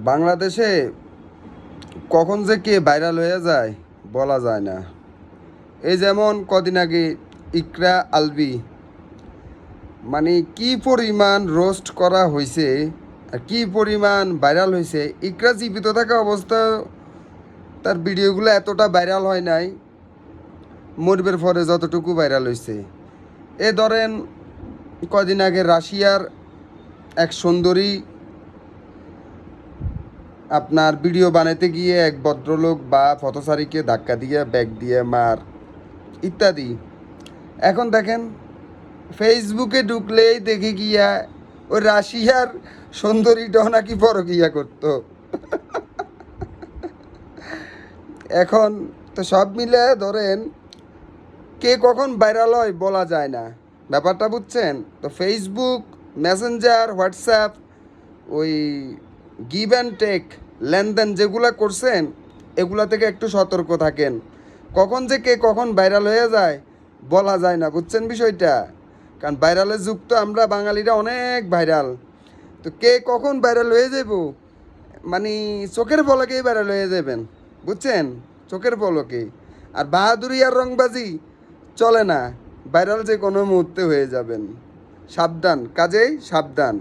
বাংলাদেশে কখন যে কে ভাইরাল হয়ে যায় বলা যায় না। এই যেমন কদিন আগে ইকরা আলভি, মানে কি পরিমাণ রোস্ট করা হয়েছে আর কি পরিমাণ ভাইরাল হয়েছে। ইকরা জীবিত থাকা অবস্থা তার ভিডিওগুলো এতটা ভাইরাল হয় নাই, মরবের পরে যতটুকু ভাইরাল হয়েছে। এ ধরেন কদিন আগে রাশিয়ার এক সুন্দরী আপনার ভিডিও বানাতে গিয়ে এক ভদ্রলোক বা পথচারীকে ধাক্কা দিয়ে ব্যাগ দিয়ে মার ইত্যাদি। এখন দেখেন ফেসবুকে ঢুকলেই দেখে গিয়া ওই রাশিয়ার সুন্দরীটাও নাকি পরকিয়া করতো। এখন তো সব মিলে ধরেন কে কখন ভাইরাল হয় বলা যায় না, ব্যাপারটা বুঝছেন? তো ফেসবুক, মেসেঞ্জার, হোয়াটসঅ্যাপ, ওই গিভ অ্যান্ড টেক লেনদেন যেগুলো করছেন এগুলা থেকে একটু সতর্ক থাকেন। কখন যে কে কখন ভাইরাল হয়ে যায় বলা যায় না, বুঝছেন বিষয়টা? কারণ ভাইরালের যুগ তো, আমরা বাঙালিরা অনেক ভাইরাল। তো কে কখন ভাইরাল হয়ে যাব মানে চোখের পলকেই ভাইরাল হয়ে যাবেন, বুঝছেন? চোখের পলকেই। আর বাহাদুরি আর রংবাজি চলে না, ভাইরাল যে কোনো মুহূর্তে হয়ে যাবেন। সাবধান, কাজেই সাবধান।